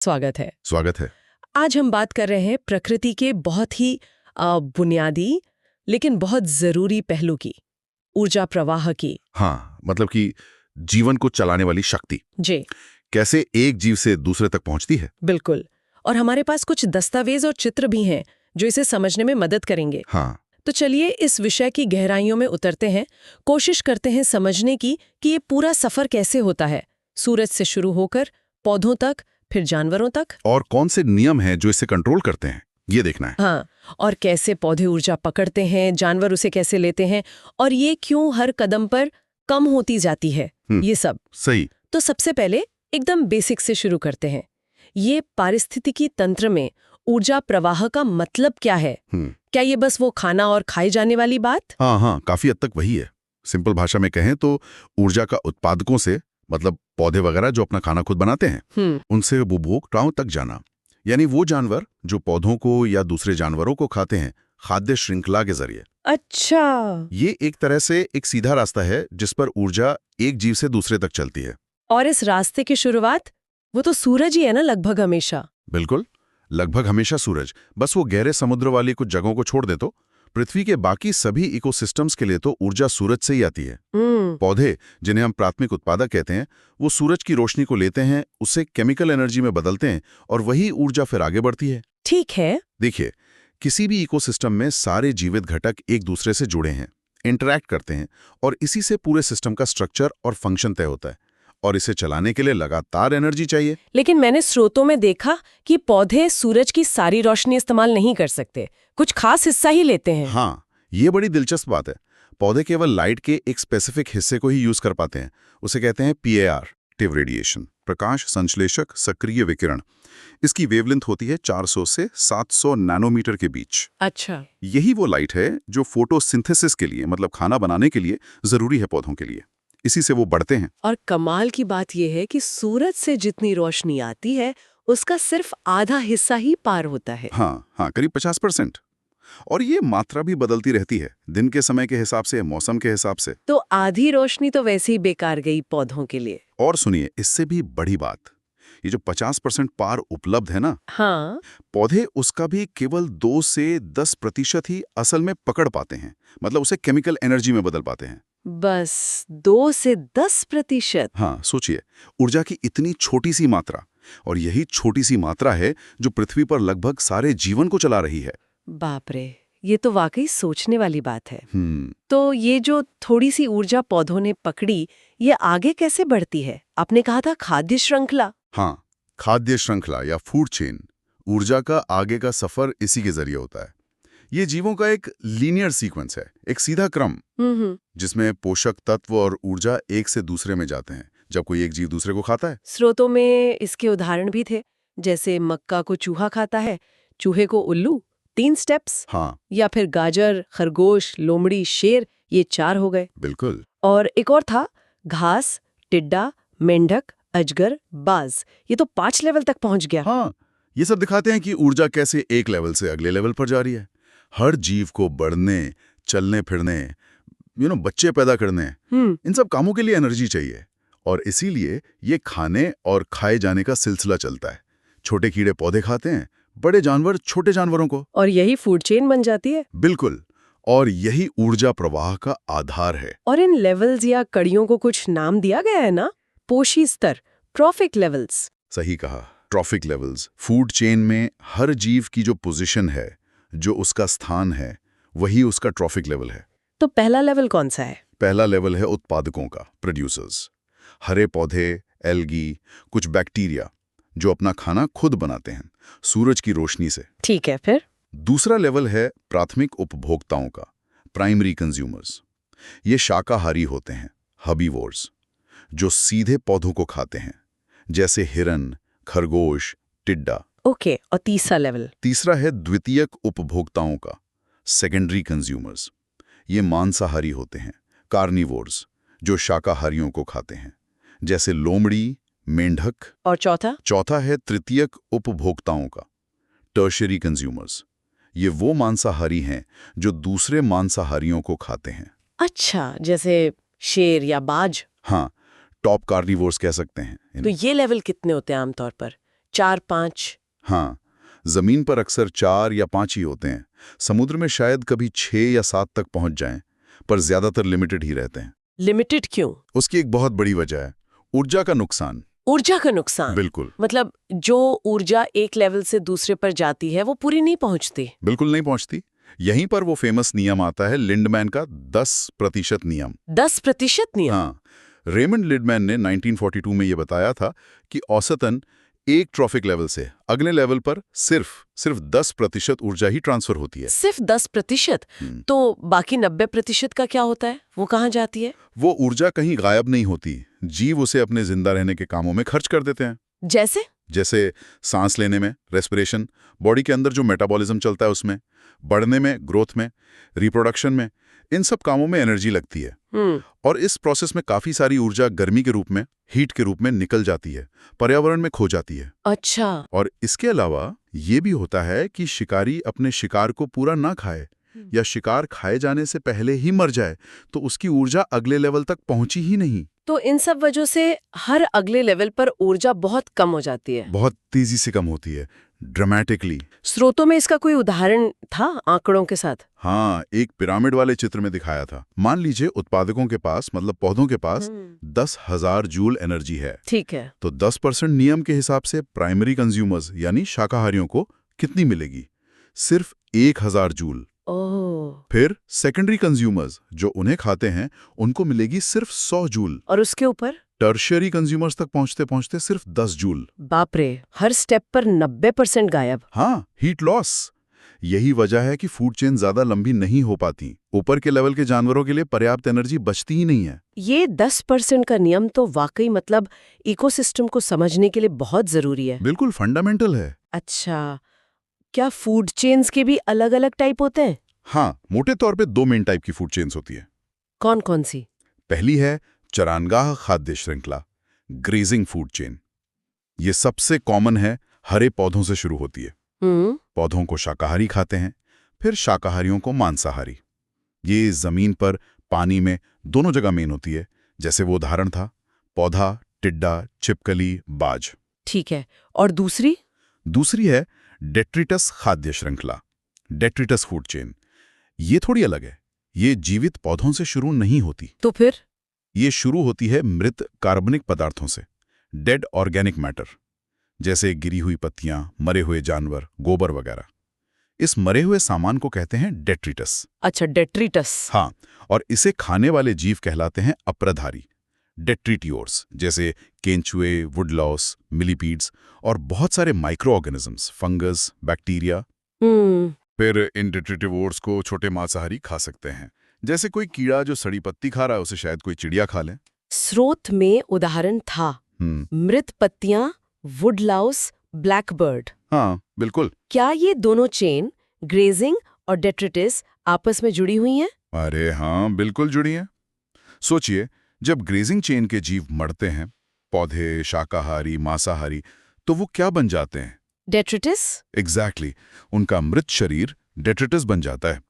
स्वागत है। स्वागत है। आज हम बात कर रहे हैं प्रकृति के बहुत ही बुनियादी लेकिन बहुत जरूरी पहलू की, ऊर्जा प्रवाह की। हाँ, मतलब कि जीवन को चलाने वाली शक्ति जी कैसे एक जीव से दूसरे तक पहुंचती है। बिल्कुल। और हमारे पास कुछ दस्तावेज और चित्र भी हैं जो इसे समझने में मदद करेंगे। हाँ, तो चलिए इस विषय की गहराइयों में उतरते हैं, कोशिश करते हैं समझने की कि ये पूरा सफर कैसे होता है, सूरज से शुरू होकर पौधों तक, फिर जानवरों तक। और कौन से नियम हैं जो इसे कंट्रोल करते हैं, ये देखना है। हाँ, और कैसे पौधे ऊर्जा पकड़ते हैं, जानवर उसे कैसे लेते हैं, और ये क्यों हर कदम पर कम होती जाती है, ये सब। सही। तो सबसे पहले एकदम बेसिक से शुरू करते हैं। ये पारिस्थितिकी तंत्र में ऊर्जा प्रवाह का मतलब क्या है? क्या ये बस वो खाना और खाए जाने वाली बात? हाँ, काफी हद तक वही है। सिंपल भाषा में कहें तो ऊर्जा का उत्पादकों से, मतलब पौधे वगैरह जो अपना खाना खुद बनाते हैं, उनसे उपभोक्ताओं तक जाना, यानी वो जानवर जो पौधों को या दूसरे जानवरों को खाते हैं, खाद्य श्रृंखला के जरिए। अच्छा। ये एक तरह से एक सीधा रास्ता है जिस पर ऊर्जा एक जीव से दूसरे तक चलती है। और इस रास्ते की शुरुआत वो तो सूरज ही है ना, लगभग हमेशा। बिल्कुल, लगभग हमेशा सूरज। बस वो गहरे समुद्र वाली कुछ जगहों को छोड़ दे तो पृथ्वी के बाकी सभी इकोसिस्टम्स के लिए तो ऊर्जा सूरज से ही आती है। पौधे, जिन्हें हम प्राथमिक उत्पादक कहते हैं, वो सूरज की रोशनी को लेते हैं, उसे केमिकल एनर्जी में बदलते हैं और वही ऊर्जा फिर आगे बढ़ती है। ठीक है। देखिए, किसी भी इकोसिस्टम में सारे जीवित घटक एक दूसरे से जुड़े हैं, इंटरैक्ट करते हैं, और इसी से पूरे सिस्टम का स्ट्रक्चर और फंक्शन तय होता है। और इसे चलाने के लिए लगातार एनर्जी चाहिए। लेकिन मैंने स्रोतों में देखा कि पौधे सूरज की सारी रोशनी इस्तेमाल नहीं कर सकते, कुछ खास हिस्सा ही लेते हैं। हाँ, ये बड़ी दिलचस्प बात है। पौधे केवल लाइट के एक स्पेसिफिक हिस्से को ही यूज कर पाते हैं। उसे कहते हैं PAR, एक्टिव रेडिएशन, प्रकाश संश्लेषक सक्रिय विकिरण। इसकी वेवलेंथ होती है 400 से 700 नैनोमीटर के बीच। अच्छा। यही वो लाइट है जो फोटोसिंथेसिस के लिए, मतलब खाना बनाने के लिए जरूरी है पौधों के लिए। इसी से वो बढ़ते हैं। और कमाल की बात यह है कि सूरज से जितनी रोशनी आती है उसका सिर्फ आधा हिस्सा ही पार होता है। हाँ, करीब 50%। और ये मात्रा भी बदलती रहती है, दिन के समय के हिसाब से, मौसम के हिसाब से। तो आधी रोशनी तो वैसे ही बेकार गई पौधों के लिए। और सुनिए, इससे भी बड़ी बात, ये जो 50% पार उपलब्ध है ना, हाँ, पौधे उसका भी केवल 2 से 10% ही असल में पकड़ पाते हैं, मतलब उसे केमिकल एनर्जी में बदल पाते हैं। बस 2 से 10%। हाँ, सोचिए, ऊर्जा की इतनी छोटी सी मात्रा, और यही छोटी सी मात्रा है जो पृथ्वी पर लगभग सारे जीवन को चला रही है। बाप रे, ये तो वाकई सोचने वाली बात है। तो ये जो थोड़ी सी ऊर्जा पौधों ने पकड़ी, ये आगे कैसे बढ़ती है? आपने कहा था खाद्य श्रृंखला। हाँ, खाद्य श्रृंखला या फूड चेन, ऊर्जा का आगे का सफर इसी के जरिए होता है। ये जीवों का एक लीनियर सीक्वेंस है, एक सीधा क्रम, जिसमें पोषक तत्व और ऊर्जा एक से दूसरे में जाते हैं जब कोई एक जीव दूसरे को खाता है। स्रोतों में इसके उदाहरण भी थे, जैसे मक्का को चूहा खाता है, चूहे को उल्लू, 3 स्टेप्स। हाँ, या फिर गाजर, खरगोश, लोमड़ी, शेर, ये 4 हो गए। बिल्कुल। और एक और था घास, टिड्डा, मेंढक, अजगर, बाज, ये तो 5 लेवल तक पहुंच गया। हाँ, ये सब दिखाते हैं कि ऊर्जा कैसे एक लेवल से अगले लेवल पर जा रही है। हर जीव को बढ़ने, चलने फिरने, बच्चे पैदा करने, इन सब कामों के लिए एनर्जी चाहिए। और इसीलिए ये खाने और खाए जाने का सिलसिला चलता है। छोटे कीड़े पौधे खाते हैं, बड़े जानवर छोटे जानवरों को। और यही फूड चेन बन जाती है। बिल्कुल। और यही ऊर्जा प्रवाह का आधार है। और इन लेवल्स या कड़ियों को कुछ नाम दिया गया है ना? पोषी स्तर, ट्रॉफिक लेवल्स। सही कहा, ट्रॉफिक लेवल्स। फूड चेन में हर जीव की जो पोजीशन है, जो उसका स्थान है, वही उसका ट्रॉफिक लेवल है। तो पहला लेवल कौन सा है? पहला लेवल है उत्पादकों का, प्रोड्यूसर्स। हरे पौधे, एल्गी, कुछ बैक्टीरिया जो अपना खाना खुद बनाते हैं सूरज की रोशनी से। ठीक है, फिर? दूसरा लेवल है प्राथमिक उपभोक्ताओं का, प्राइमरी कंज्यूमर्स। ये शाकाहारी होते हैं, हर्बीवोर्स, जो सीधे पौधों को खाते हैं, जैसे हिरन, खरगोश, टिड्डा। ओके, और तीसरा लेवल? तीसरा है द्वितीयक उपभोक्ताओं का, सेकेंडरी कंज्यूमर्स। ये मांसाहारी होते हैं, कार्निवोर्स, जो शाकाहारियों को खाते हैं, जैसे लोमड़ी, मेंढक। और चौथा? चौथा है तृतीयक उपभोक्ताओं का, टर्शियरी कंज्यूमर्स। ये वो मांसाहारी हैं जो दूसरे मांसाहारियों को खाते हैं। अच्छा, जैसे शेर या बाज। हाँ, टॉप कार्निवोर्स कह सकते हैं। तो ये लेवल कितने होते हैं आमतौर पर? 4-5? हाँ, जमीन पर अक्सर 4 या 5 ही होते हैं। समुद्र में शायद कभी 6 या 7 तक पहुंच जाएं, पर ज्यादातर लिमिटेड ही रहते हैं। लिमिटेड क्यों? उसकी एक बहुत बड़ी वजह है ऊर्जा का नुकसान। ऊर्जा का नुकसान? बिल्कुल। मतलब जो ऊर्जा एक लेवल से दूसरे पर जाती है वो पूरी नहीं पहुंचती? बिल्कुल नहीं पहुंचती। यहीं पर वो फेमस नियम आता है, लिंडमैन का 10% नियम। 10% नियम? हाँ, रेमंड लिंडमैन ने 1942 में ये बताया था कि औसतन एक ट्रॉफिक लेवल से अगले लेवल पर सिर्फ 10% ऊर्जा ही ट्रांसफर होती है। सिर्फ 10%? तो बाकी 90% का क्या होता है? वो कहाँ जाती है? वो ऊर्जा कहीं गायब नहीं होती, जीव उसे अपने जिंदा रहने के कामों में खर्च कर देते हैं। जैसे सांस लेने में, रेस्पिरेशन, बॉडी के अंदर जो मेटाबॉलिज्म चलता है उसमें, बढ़ने में, ग्रोथ में, रिप्रोडक्शन में, इन सब कामों में एनर्जी लगती है। और इस प्रोसेस में काफी सारी ऊर्जा गर्मी के रूप में, हीट के रूप में निकल जाती है, पर्यावरण में खो जाती है। अच्छा। और इसके अलावा ये भी होता है कि शिकारी अपने शिकार को पूरा ना खाए या शिकार खाए जाने से पहले ही मर जाए तो उसकी ऊर्जा अगले लेवल तक पहुंची ही नहीं। तो इन सब वजह से हर अगले लेवल पर ऊर्जा बहुत कम हो जाती है? बहुत तेजी से कम होती है, ड्रामेटिकली। स्रोतों में इसका कोई उदाहरण था आंकड़ों के साथ? हाँ, एक पिरामिड वाले चित्र में दिखाया था। मान लीजिए उत्पादकों के पास, मतलब पौधों के पास 10,000 जूल एनर्जी है। ठीक है। तो 10% नियम के हिसाब से प्राइमरी कंज्यूमर्स यानी शाकाहारियों को कितनी मिलेगी? सिर्फ 1,000 जूल। फिर सेकेंडरी कंज्यूमर्स जो उन्हें खाते हैं उनको मिलेगी सिर्फ 100 जूल। और उसके ऊपर टर्शियरी कंज्यूमर्स तक पहुंचते पहुंचते सिर्फ 10 जूल। बाप रे, हर स्टेप पर 90% गायब। हाँ, हीट लॉस। यही वजह है कि फूड चेन ज्यादा लंबी नहीं हो पाती। ऊपर के लेवल के जानवरों के लिए पर्याप्त एनर्जी बचती ही नहीं है। ये 10% का नियम तो वाकई मतलब इकोसिस्टम को समझने के लिए बहुत जरूरी है। बिल्कुल फंडामेंटल है। अच्छा, क्या फूड चेन्स के भी अलग अलग टाइप होते हैं? हाँ, मोटे तौर पे 2 मेन टाइप की फूड चेन्स होती है। कौन कौन सी? पहली है चरानगाह खाद्य श्रृंखला, ग्रेजिंग फूड चेन। ये सबसे कॉमन है, हरे पौधों से शुरू होती है। पौधों को शाकाहारी खाते हैं, फिर शाकाहारियों को मांसाहारी। ये जमीन पर, पानी में, दोनों जगह मेन होती है। जैसे वो उदाहरण था, पौधा, टिड्डा, छिपकली, बाज। ठीक है। और दूसरी है डेट्रिटस खाद्य श्रृंखला, डेट्रिटस फूड चेन। ये थोड़ी अलग है। ये जीवित पौधों से शुरू नहीं होती। तो फिर? ये शुरू होती है मृत कार्बनिक पदार्थों से, डेड ऑर्गेनिक मैटर, जैसे गिरी हुई पत्तियां, मरे हुए जानवर, गोबर वगैरह। इस मरे हुए सामान को कहते हैं डेट्रिटस। अच्छा, डेट्रिटस। हाँ, और इसे खाने वाले जीव कहलाते हैं अप्रधारी, डेट्रिटियोर्स, जैसे केंचुए, वुडलॉस, मिलीपीड्स और बहुत सारे माइक्रो ऑर्गेनिजम्स, फंगस, बैक्टीरिया। फिर इन डेट्रिटिवोर्स को छोटे मांसाहारी खा सकते हैं, जैसे कोई कीड़ा जो सड़ी पत्ती खा रहा है उसे शायद कोई चिड़िया खा ले। स्रोत में उदाहरण था मृत पत्तियां, वुडलाउस, ब्लैकबर्ड। हाँ, बिल्कुल। क्या ये दोनों चेन, ग्रेजिंग और डेट्रिटिस, आपस में जुड़ी हुई हैं? अरे हाँ, बिल्कुल जुड़ी हैं। सोचिए, जब ग्रेजिंग चेन के जीव मरते हैं, पौधे, शाकाहारी, मांसाहारी, तो वो क्या बन जाते हैं? डेट्रिटिस। एग्जैक्टली। उनका मृत शरीर डेट्रिटिस बन जाता है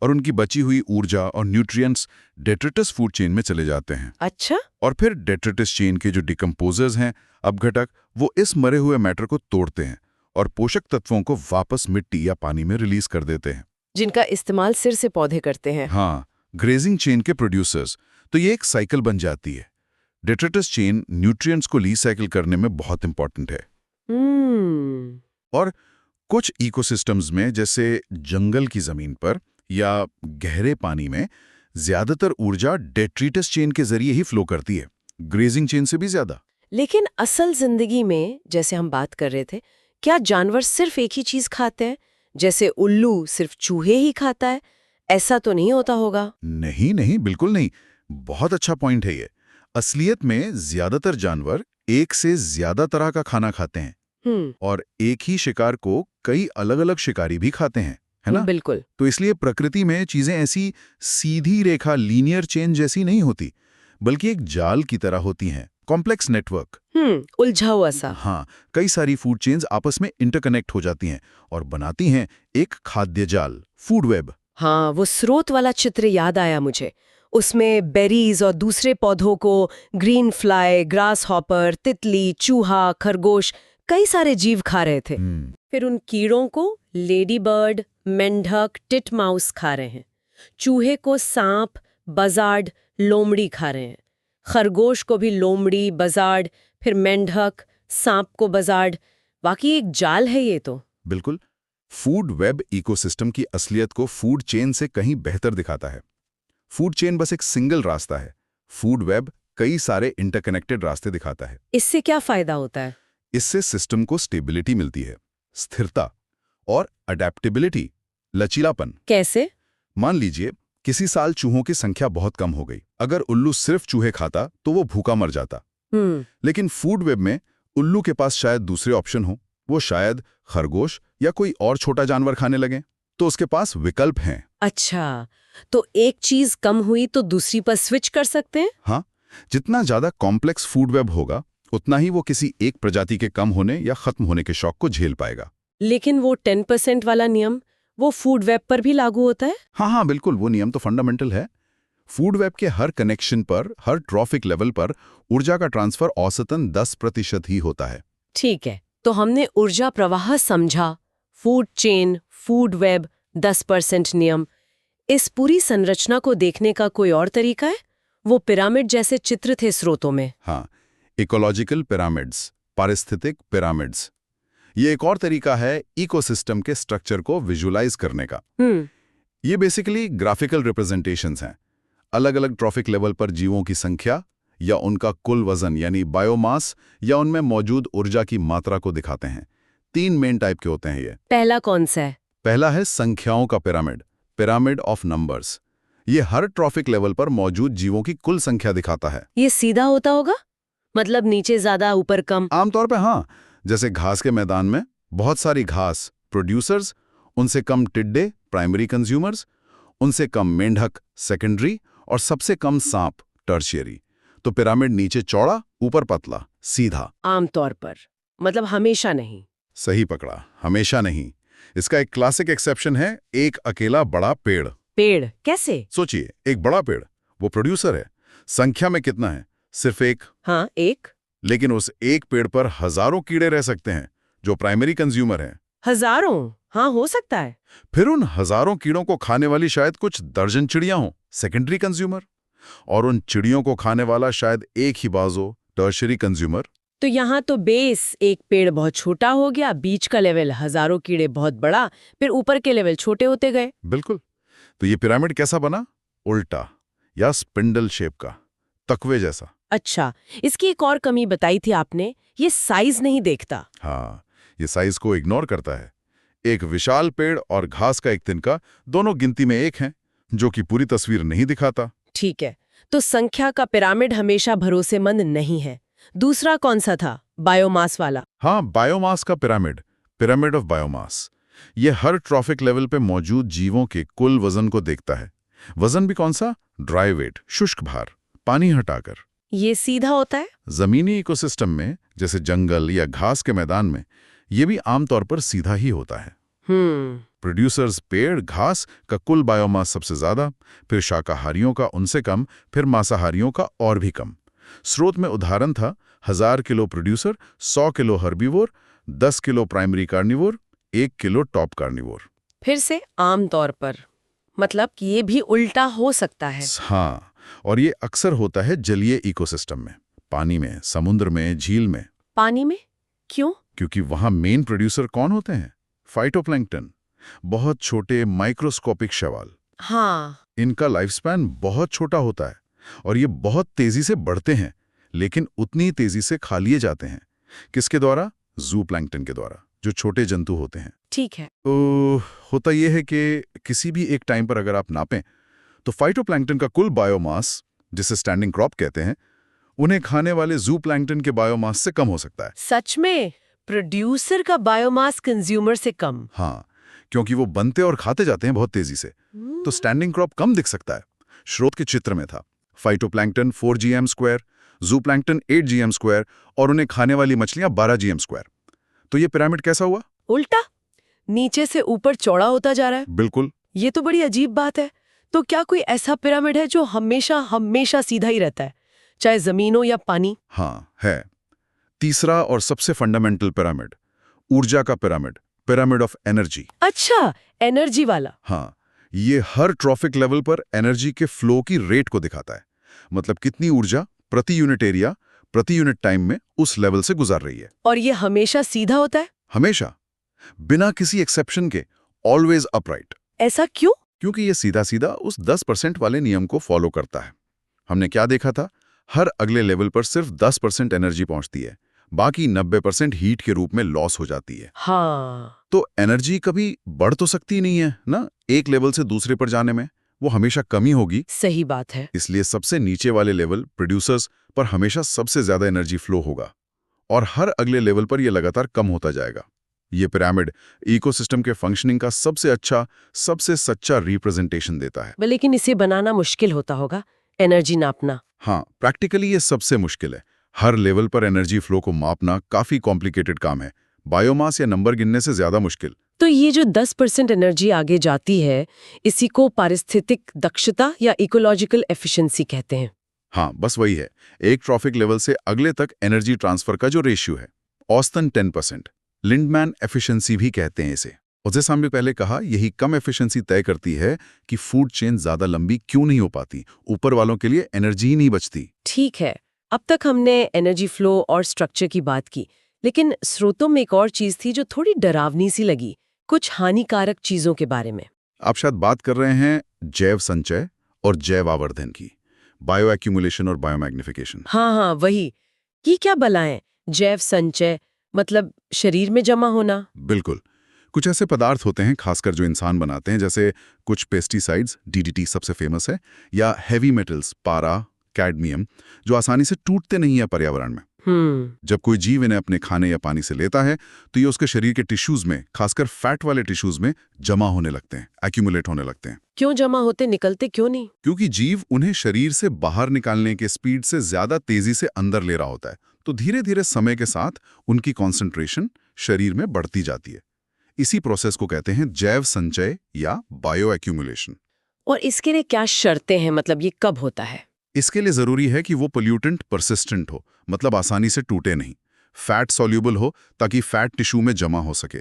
और उनकी बची हुई ऊर्जा और न्यूट्रिएंट्स डेट्रिटिस फूड चेन में चले जाते हैं। अच्छा। और फिर डेट्रिटिस चेन के जो डिकम्पोजर्स हैं, अपघटक, वो इस मरे हुए मैटर को तोड़ते हैं और पोषक तत्वों को वापस मिट्टी या पानी में रिलीज कर देते हैं, जिनका इस्तेमाल सिर से पौधे करते हैं। हाँ, ग्रेजिंग चेन के प्रोड्यूसर्स। तो ये एक साइकिल बन जाती है। डेट्रिटिस चेन न्यूट्रिएंट्स को रिसाइकिल करने में बहुत इंपॉर्टेंट है। और कुछ इकोसिस्टम्स में, जैसे जंगल की जमीन पर या गहरे पानी में, ज्यादातर ऊर्जा डेट्रिटिस चेन के जरिए ही फ्लो करती है, ग्रेजिंग चेन से भी ज्यादा। लेकिन असल जिंदगी में, जैसे हम बात कर रहे थे, क्या जानवर सिर्फ एक ही चीज खाते हैं? जैसे उल्लू सिर्फ चूहे ही खाता है? ऐसा तो नहीं होता होगा? नहीं, बिल्कुल नहीं। बहुत अच्छा पॉइंट है ये। असलियत में ज्यादातर जानवर एक से ज्यादा तरह का खाना खाते हैं और एक ही शिकार को कई अलग अलग शिकारी भी खाते हैं, है ना? बिल्कुल। तो इसलिए प्रकृति में चीजें ऐसी सीधी रेखा, लीनियर चेन जैसी नहीं होती, बल्कि एक जाल की तरह होती हैं, कॉम्प्लेक्स नेटवर्क। उलझा हुआ सा। हाँ, कई सारी फूड चेन्स आपस में इंटरकनेक्ट हो जाती हैं और बनाती हैं एक खाद्य जाल, फूड वेब। हाँ, वो स्रोत वाला चित्र याद आया मुझे। उसमें बेरीज और दूसरे पौधों को ग्रीन फ्लाई, ग्रास हॉपर, तितली, चूहा, खरगोश, कई सारे जीव खा रहे थे। फिर उन कीड़ों को लेडी बर्ड, मेंढक, टिटमाउस खा रहे हैं। चूहे को सांप, बजार्ड, लोमड़ी खा रहे हैं। खरगोश को भी लोमड़ी, बजार्ड, फिर मेंढक, सांप को बजार्ड। वाकई एक जाल है ये तो। बिल्कुल। फूड वेब इकोसिस्टम की असलियत को फूड चेन से कहीं बेहतर दिखाता है। फूड चेन बस एक सिंगल रास्ता है, फूड वेब कई सारे इंटरकनेक्टेड रास्ते दिखाता है। इससे क्या फायदा होता है? इससे सिस्टम को स्टेबिलिटी मिलती है, स्थिरता और अडेप्टेबिलिटी, लचीलापन। कैसे? मान लीजिए किसी साल चूहों की संख्या बहुत कम हो गई। अगर उल्लू सिर्फ चूहे खाता तो वो भूखा मर जाता। लेकिन फूड वेब में उल्लू के पास शायद दूसरे ऑप्शन हो, वो शायद खरगोश या कोई और छोटा जानवर खाने लगे, तो उसके पास विकल्प हैं। अच्छा, तो एक चीज कम हुई तो दूसरी पर स्विच कर सकते हैं? हाँ, जितना ज्यादा कॉम्प्लेक्स फूड वेब होगा उतना ही वो किसी एक प्रजाति के कम होने या खत्म होने के शौक को झेल पाएगा। लेकिन वो 10% वाला नियम वो फूड वेब पर भी लागू होता है? हाँ, बिल्कुल, वो नियम तो फंडामेंटल है। फूड वेब के हर कनेक्शन पर, हर ट्रॉफिक लेवल पर ऊर्जा का ट्रांसफर औसतन 10% ही होता है। ठीक है, तो हमने ऊर्जा प्रवाह समझा, फूड चेन, फूड वेब, 10% नियम। इस पूरी संरचना को देखने का कोई और तरीका है? वो पिरामिड जैसे चित्र थे स्रोतों में। हाँ, इकोलॉजिकल पिरामिड्स, पारिस्थितिक पिरामिड्स। ये एक और तरीका है इकोसिस्टम के स्ट्रक्चर को विजुलाइज करने का। ये बेसिकली ग्राफिकल रिप्रेजेंटेशंस हैं। अलग अलग ट्रॉफिक लेवल पर जीवों की संख्या या उनका कुल वजन यानी बायोमास या उनमें मौजूद ऊर्जा की मात्रा को दिखाते हैं। 3 मेन टाइप के होते हैं ये। पहला कौन सा है? पहला है संख्याओं का पिरामिड, पिरामिड ऑफ नंबर्स। ये हर ट्रॉफिक लेवल पर मौजूद जीवों की कुल संख्या दिखाता है। ये सीधा होता होगा? मतलब नीचे ज्यादा ऊपर कम? आमतौर पे हाँ, जैसे घास के मैदान में बहुत सारी घास, प्रोड्यूसर्स, उनसे कम टिड्डे, प्राइमरी कंज्यूमर्स, उनसे कम मेंढक, सेकेंडरी, और सबसे कम सांप, टर्शियरी। तो पिरामिड नीचे चौड़ा, ऊपर पतला, सीधा। आमतौर पर, मतलब हमेशा नहीं। सही पकड़ा, हमेशा नहीं। इसका एक क्लासिक एक्सेप्शन है एक अकेला बड़ा पेड़। पेड़ कैसे? सोचिए, एक बड़ा पेड़, वो प्रोड्यूसर है, संख्या में कितना है? सिर्फ एक। हाँ, एक। लेकिन उस एक पेड़ पर हजारों कीड़े रह सकते हैं जो प्राइमरी कंज्यूमर हैं। हजारों? हाँ, हो सकता है। फिर उन हजारों कीड़ों को खाने वाली शायद कुछ दर्जन चिड़ियां हों, सेकेंडरी कंज्यूमर, और उन चिड़ियों को खाने वाला शायद एक ही बाज हो, टर्शियरी कंज्यूमर। तो यहाँ तो बेस एक पेड़ बहुत छोटा हो गया, बीच का लेवल हजारों कीड़े बहुत बड़ा, फिर ऊपर के लेवल छोटे होते गए। बिल्कुल। तो ये पिरामिड कैसा बना? उल्टा या स्पिंडल शेप का, तकवे जैसा। अच्छा, इसकी एक और कमी बताई थी आपने, ये साइज नहीं देखता। हाँ, ये साइज को इग्नोर करता है। एक विशाल पेड़ और घास का एक तिनका दोनों गिनती में एक हैं, जो कि पूरी तस्वीर नहीं दिखाता। ठीक है, तो संख्या का पिरामिड हमेशा भरोसेमंद नहीं है। दूसरा कौन सा था? बायोमास वाला? हाँ, बायोमास का पिरामिड, पिरामिड ऑफ बायोमास। ये हर ट्रॉफिक लेवल पे मौजूद जीवों के कुल वजन को देखता है। वजन भी कौन सा? ड्राई वेट, शुष्क भार, पानी हटाकर। ये सीधा होता है? जमीनी इकोसिस्टम में, जैसे जंगल या घास के मैदान में, ये भी आमतौर पर सीधा ही होता है। प्रोड्यूसर्स पेड़, घास का कुल बायोमास सबसे ज्यादा, फिर शाकाहारियों का उनसे कम, फिर मांसाहारियों का और भी कम। स्रोत में उदाहरण था 1000 kilo producer, 100 kilo herbivore, 10 kilo primary carnivore, 1 kilo top carnivore. फिर से आमतौर पर, मतलब कि ये भी उल्टा हो सकता है। हाँ, और ये अक्सर होता है जलीय इकोसिस्टम में, पानी में, समुद्र में, झील में। पानी में? क्यों? क्योंकि वहां मेन प्रोड्यूसर कौन होते हैं? फाइटोप्लैंक्टन, बहुत छोटे माइक्रोस्कोपिक शैवाल। हाँ। इनका लाइफ स्पैन बहुत छोटा होता है और ये बहुत तेजी से बढ़ते हैं, लेकिन उतनी तेजी से खा लिए जाते हैं। किसके द्वारा? जू प्लैंक्टन के द्वारा, जो छोटे जंतु होते हैं। ठीक है। तो होता यह है कि किसी भी एक टाइम पर अगर आप नापें तो फाइटोप्लैंक्टन का कुल बायोमास, जिसे स्टैंडिंग क्रॉप कहते हैं, उन्हें खाने वाले जू प्लैंक्टन के बायोमास से कम हो सकता है। सच में? प्रोड्यूसर का बायोमास कंज्यूमर से कम? हाँ, क्योंकि वो बनते और खाते जाते हैं बहुत तेजी से, तो स्टैंडिंग क्रॉप कम दिख सकता है। स्रोत के चित्र में था फाइटोप्लैंक्टन 4 GM², जूप्लैंक्टन 8 GM² और उन्हें खाने वाली मछलियां 12 GM²। तो ये पिरामिड कैसा हुआ? उल्टा, नीचे से ऊपर चौड़ा होता जा रहा है। बिल्कुल। ये तो बड़ी अजीब बात है। तो क्या कोई ऐसा पिरामिड है जो हमेशा हमेशा सीधा ही रहता है, चाहे जमीन हो या पानी? हाँ, है। तीसरा और सबसे फंडामेंटल पिरामिड, ऊर्जा का पिरामिड, पिरामिड ऑफ एनर्जी। अच्छा, एनर्जी वाला। हाँ, ये हर ट्रॉफिक लेवल पर एनर्जी के फ्लो की रेट को दिखाता है। मतलब कितनी ऊर्जा प्रति यूनिट एरिया, प्रति यूनिट टाइम में उस लेवल से गुजर रही है। और ये हमेशा सीधा होता है? हमेशा, बिना किसी एक्सेप्शन के, ऑलवेज अपराइट। ऐसा क्यों? क्योंकि ये सीधा सीधा उस 10% वाले नियम को फॉलो करता है। हमने क्या देखा था? हर अगले लेवल पर सिर्फ 10% एनर्जी पहुंचती है, बाकी 90% हीट के रूप में लॉस हो जाती है। हाँ। तो एनर्जी कभी बढ़ तो सकती नहीं है ना, एक लेवल से दूसरे पर जाने में, वो हमेशा कमी होगी। सही बात है। इसलिए सबसे नीचे वाले लेवल, प्रोड्यूसर्स, पर हमेशा सबसे ज्यादा एनर्जी फ्लो होगा और हर अगले लेवल पर यह लगातार कम होता जाएगा। ये पिरामिड इकोसिस्टम के फंक्शनिंग का सबसे अच्छा, सबसे सच्चा रिप्रेजेंटेशन देता है। लेकिन इसे बनाना मुश्किल होता होगा, एनर्जी नापना। हाँ, प्रैक्टिकली ये सबसे मुश्किल है। हर लेवल पर एनर्जी फ्लो को मापना काफी कॉम्प्लिकेटेड काम है, बायोमास या नंबर गिनने से ज्यादा मुश्किल। तो ये जो 10% एनर्जी आगे जाती है, इसी को पारिस्थितिक दक्षता या इकोलॉजिकल एफिशिएंसी कहते हैं। हाँ, बस वही है। एक ट्रॉफिक लेवल से अगले तक एनर्जी ट्रांसफर का जो रेशियो है, औसतन 10%, लिंडमैन एफिशिएंसी भी कहते हैं इसे। और जैसा हमने पहले कहा, यही कम एफिशिएंसी तय करती है कि फूड चेन ज्यादा लंबी क्यों नहीं हो पाती, ऊपर वालों के लिए एनर्जी ही नहीं बचती। ठीक है, अब तक हमने एनर्जी फ्लो और स्ट्रक्चर की बात की, लेकिन स्रोतों में एक और चीज थी जो थोड़ी डरावनी सी लगी, कुछ हानिकारक चीजों के बारे में। आप शायद बात कर रहे हैं जैव संचय और जैव आवर्धन की, बायो एक्यूमुलेशन और बायोमैग्निफिकेशन। हाँ, वही। ये क्या बलाएं? जैव संचय मतलब शरीर में जमा होना? बिल्कुल। कुछ ऐसे पदार्थ होते हैं, खासकर जो इंसान बनाते हैं, जैसे कुछ पेस्टिसाइड्स, डीडीटी सबसे फेमस है, या हैवी मेटल्स, पारा, कैडमियम, जो आसानी से टूटते नहीं है पर्यावरण में। जब कोई जीव इन्हें अपने खाने या पानी से लेता है तो ये उसके शरीर के टिश्यूज में, खासकर फैट वाले टिश्यूज में जमा होने लगते हैं, एक्यूमुलेट होने लगते हैं। क्यों जमा होते, निकलते क्यों नहीं? क्योंकि जीव उन्हें शरीर से बाहर निकालने के स्पीड से ज्यादा तेजी से अंदर ले रहा होता है, तो धीरे धीरे समय के साथ उनकी कॉन्सेंट्रेशन शरीर में बढ़ती जाती है। इसी प्रोसेस को कहते हैं जैव संचय या बायो एक्यूमुलेशन। और इसके लिए क्या शर्तें हैं, मतलब ये कब होता है? इसके लिए जरूरी है कि वो पोल्यूटेंट परसिस्टेंट हो, मतलब आसानी से टूटे नहीं, फैट सॉल्यूबल हो ताकि फैट टिश्यू में जमा हो सके,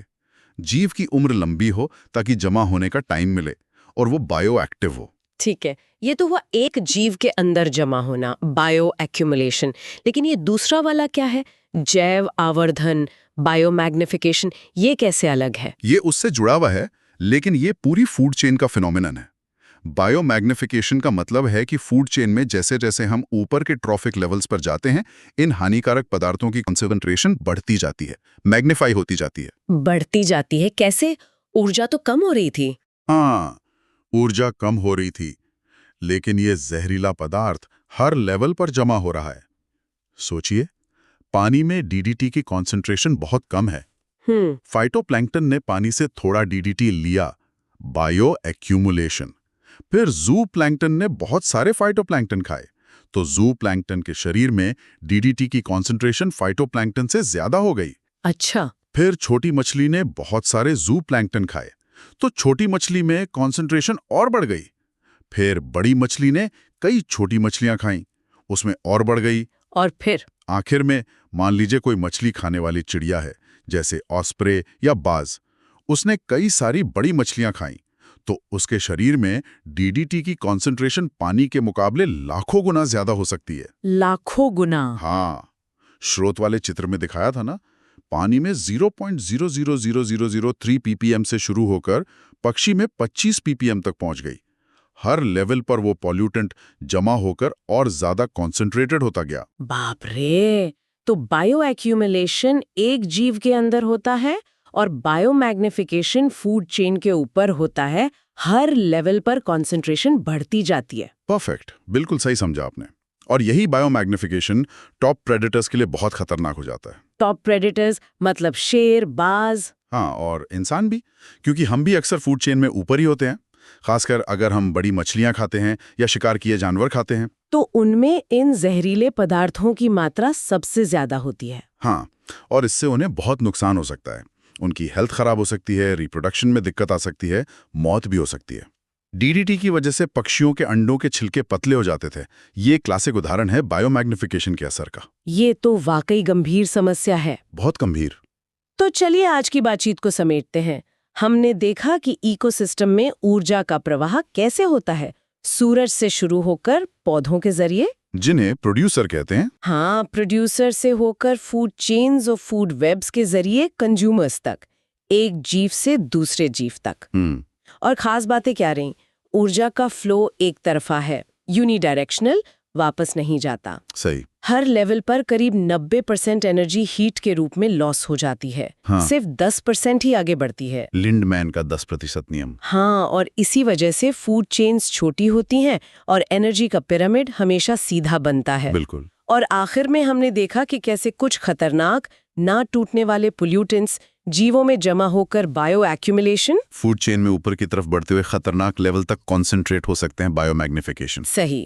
जीव की उम्र लंबी हो ताकि जमा होने का टाइम मिले, और वो बायो एक्टिव हो। ठीक है, ये तो हुआ एक जीव के अंदर जमा होना, बायो एक्यूमुलेशन। लेकिन ये दूसरा वाला क्या है, जैव आवर्धन, बायोमैग्निफिकेशन, ये कैसे अलग है? ये उससे जुड़ा हुआ है, लेकिन ये पूरी फूड चेन का फिनोमिनन है। बायोमैग्निफिकेशन का मतलब है कि फूड चेन में जैसे जैसे हम ऊपर के ट्रॉफिक लेवल्स पर जाते हैं, इन हानिकारक पदार्थों की कंसंट्रेशन बढ़ती जाती है, मैग्नीफाई होती जाती है। बढ़ती जाती है कैसे? ऊर्जा तो कम हो रही थी। हाँ, ऊर्जा कम हो रही थी, लेकिन ये जहरीला पदार्थ हर लेवल पर जमा हो रहा है। सोचिए, पानी में डीडीटी की कॉन्सेंट्रेशन बहुत कम है। फाइटोप्लैंक्टन ने पानी से थोड़ा डीडीटी लिया, बायो एक्यूमुलेशन। फिर जू प्लैंक्टन ने बहुत सारे फाइटोप्लैंक्टन खाए, तो जू प्लैंक्टन के शरीर में डीडीटी की कॉन्सेंट्रेशन फाइटोप्लैंक्टन से ज्यादा हो गई। अच्छा। फिर छोटी मछली ने बहुत सारे जू प्लैंक्टन खाए, तो छोटी मछली में कॉन्सेंट्रेशन और बढ़ गई। फिर बड़ी मछली ने कई छोटी मछलियां खाईं, उसमें और बढ़ गई। और फिर आखिर में मान लीजिए कोई मछली खाने वाली चिड़िया है, जैसे ऑस्प्रे या बाज, उसने कई सारी बड़ी मछलियां खाईं, तो उसके शरीर में डीडीटी की कॉन्सेंट्रेशन पानी के मुकाबले लाखों गुना ज्यादा हो सकती है। लाखों गुना? हाँ, स्रोत वाले चित्र में दिखाया था ना, पानी में 0.000003 ppm से शुरू होकर पक्षी में 25 ppm तक पहुंच गई। हर लेवल पर वो पॉल्यूटेंट जमा होकर और ज्यादा कॉन्सेंट्रेटेड होता गया। बाप रे! तो बायो एक्यूमुलेशन एक जीव के अंदर होता है और बायोमैग्निफिकेशन फूड चेन के ऊपर होता है, हर लेवल पर कॉन्सेंट्रेशन बढ़ती जाती है। परफेक्ट, बिल्कुल सही समझा आपने। और यही बायोमैग्निफिकेशन टॉप प्रेडेटर्स के लिए बहुत खतरनाक हो जाता है। टॉप प्रेडेटर्स मतलब शेर, बाज? हाँ, और इंसान भी, क्योंकि हम भी अक्सर फूड चेन में ऊपर ही होते हैं, खासकर अगर हम बड़ी मछलियां खाते हैं या शिकार किए जानवर खाते हैं। तो उनमें इन जहरीले पदार्थों की मात्रा सबसे ज्यादा होती है। हाँ, और इससे उन्हें बहुत नुकसान हो सकता है। उनकी हेल्थ खराब हो सकती है, रिप्रोडक्शन में दिक्कत आ सकती है, मौत भी हो सकती है। डीडीटी की वजह से पक्षियों के अंडों के छिलके पतले हो जाते थे। ये क्लासिक उदाहरण है बायोमैग्निफिकेशन के असर का। ये तो वाकई गंभीर समस्या है। बहुत गंभीर। तो चलिए आज की बातचीत को समेटते हैं। हमने देखा कि इकोसिस्टम में ऊर्जा का प्रवाह कैसे होता है, सूरज से शुरू होकर पौधों के जरिए, जिन्हें प्रोड्यूसर कहते हैं। हाँ, प्रोड्यूसर से होकर फूड चेन्स और फूड वेब्स के जरिए कंज्यूमर्स तक, एक जीव से दूसरे जीव तक। और खास बातें क्या रहीं? ऊर्जा का फ्लो एक तरफा है, यूनिडायरेक्शनल, वापस नहीं जाता। सही। हर लेवल पर करीब 90% एनर्जी हीट के रूप में लॉस हो जाती है। हाँ। सिर्फ 10% ही आगे बढ़ती है। लिंडमैन का 10% नियम। हाँ, और इसी वजह से फूड चेन्स छोटी होती हैं और एनर्जी का पिरामिड हमेशा सीधा बनता है। बिल्कुल। और आखिर में हमने देखा कि कैसे कुछ खतरनाक, ना टूटने वाले पोल्यूटेंट्स जीवों में जमा होकर बायो एक्यूमुलेशन, फूड चेन में ऊपर की तरफ बढ़ते हुए खतरनाक लेवल तक कॉन्सेंट्रेट हो सकते हैं बायोमैग्निफिकेशन। सही।